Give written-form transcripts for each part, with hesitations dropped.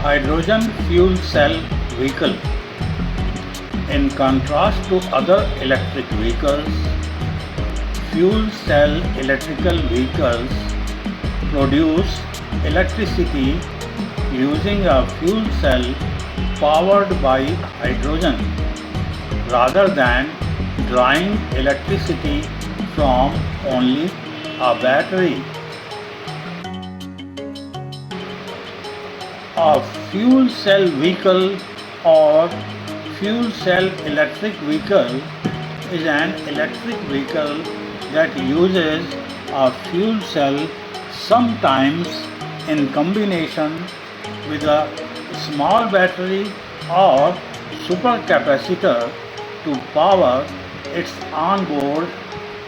Hydrogen fuel cell vehicle. In contrast to other electric vehicles, fuel cell electrical vehicles produce electricity using a fuel cell powered by hydrogen rather than drawing electricity from only a battery. A fuel cell vehicle or fuel cell electric vehicle is an electric vehicle that uses a fuel cell, sometimes in combination with a small battery or supercapacitor, to power its onboard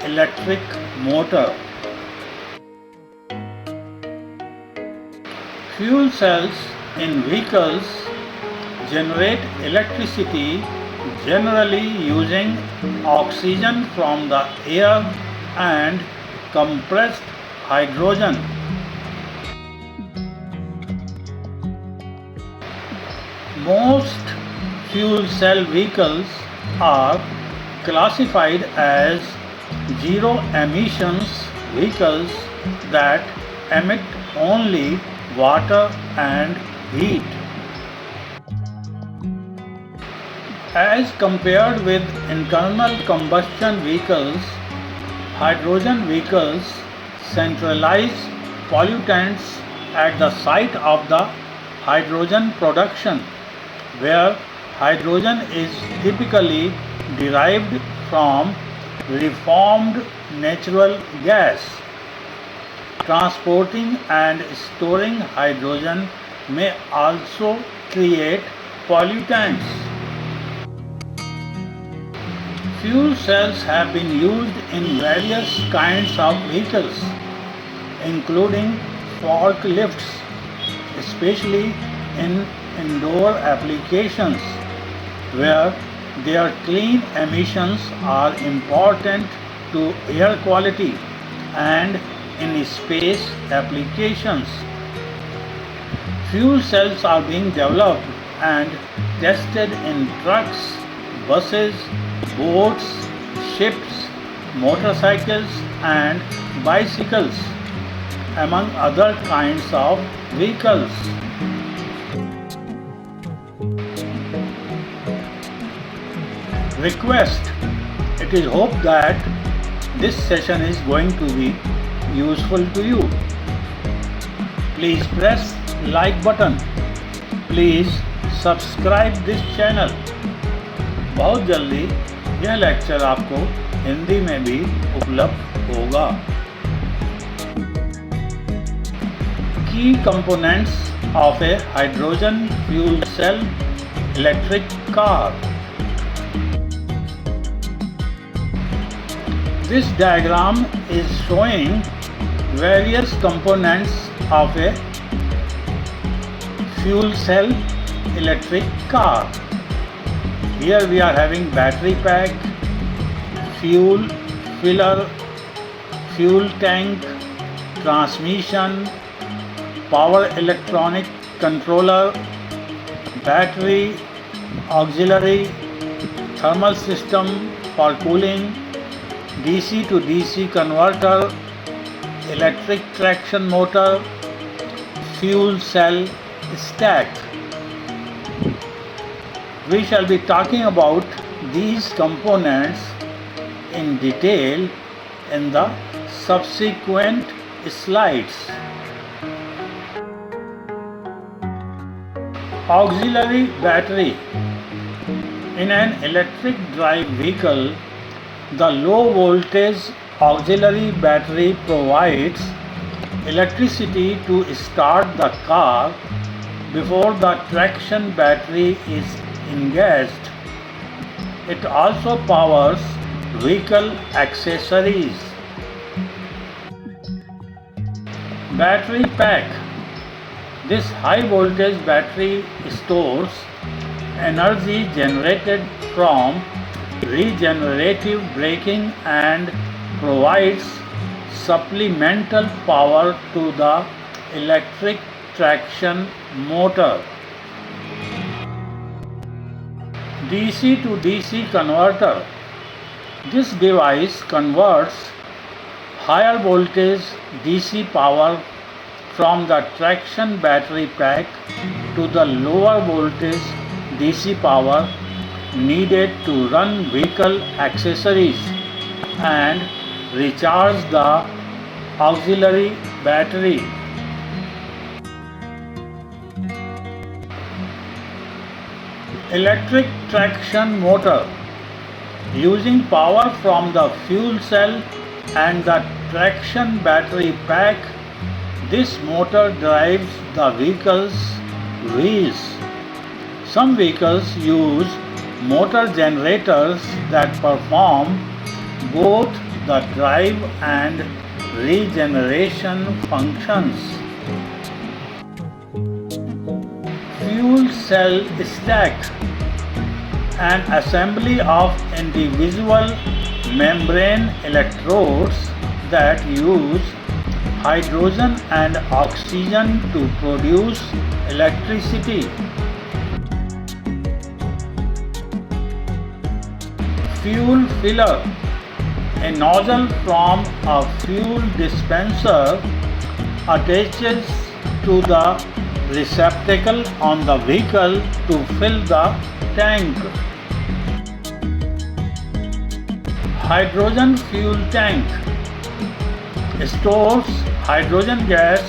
electric motor. Fuel cells in vehicles generate electricity generally using oxygen from the air and compressed hydrogen. Most fuel cell vehicles are classified as zero emissions vehicles that emit only water and heat. As compared with internal combustion vehicles, hydrogen vehicles centralize pollutants at the site of the hydrogen production, where hydrogen is typically derived from reformed natural gas. Transporting and storing hydrogen may also create pollutants. Fuel cells have been used in various kinds of vehicles, including forklifts, especially in indoor applications where their clean emissions are important to air quality, and in space applications. Fuel cells are being developed and tested in trucks, buses, boats, ships, motorcycles, and bicycles, among other kinds of vehicles. Request: it is hoped that this session is going to be useful to you. Please press like button. Please subscribe this channel. बहुत जल्दी यह lecture आपको हिंदी में भी उपलब्ध होगा. Key components of a hydrogen fuel cell electric car. This diagram is showing various components of a fuel cell electric car. Here we are having battery pack, fuel filler, fuel tank, transmission, power electronic controller, battery, auxiliary, thermal system for cooling, DC to DC converter, electric traction motor, fuel cell stack. We shall be talking about these components in detail in the subsequent slides. Auxiliary battery. In an electric drive vehicle, the low voltage auxiliary battery provides electricity to start the car before the traction battery is engaged. It also powers vehicle accessories. Battery pack. This high voltage battery stores energy generated from regenerative braking and provides supplemental power to the electric traction motor. DC to DC converter. This device converts higher voltage DC power from the traction battery pack to the lower voltage DC power needed to run vehicle accessories and recharge the auxiliary battery. Electric traction motor. Using power from the fuel cell and the traction battery pack, this motor drives the vehicle's wheels. Some vehicles use motor generators that perform both the drive and regeneration functions. Fuel cell stack. An assembly of individual membrane electrodes that use hydrogen and oxygen to produce electricity. Fuel filler. A nozzle from a fuel dispenser attaches to the receptacle on the vehicle to fill the tank. Hydrogen fuel tank stores hydrogen gas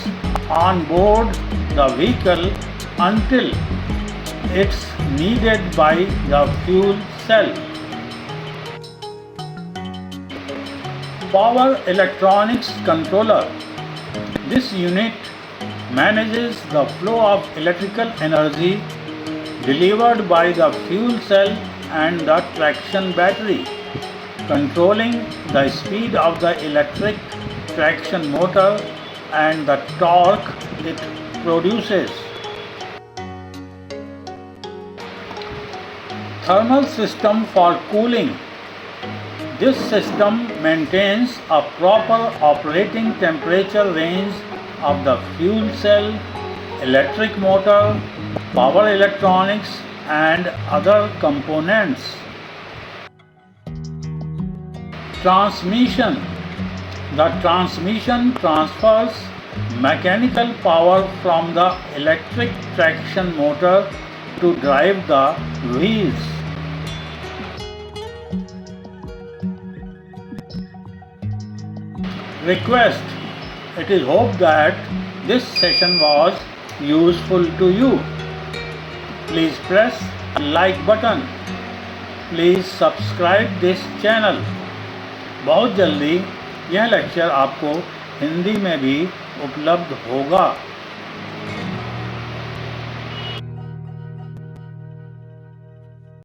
on board the vehicle until it's needed by the fuel cell. Power electronics controller. This unit manages the flow of electrical energy delivered by the fuel cell and the traction battery, controlling the speed of the electric traction motor and the torque it produces. Thermal system for cooling. This system maintains a proper operating temperature range of the fuel cell, electric motor, power electronics, and other components. Transmission. The transmission transfers mechanical power from the electric traction motor to drive the wheels. Request. It is hoped that this session was useful to you. Please press like button. Please subscribe this channel. बहुत जल्दी यह lecture आपको हिंदी में भी उपलब्ध होगा.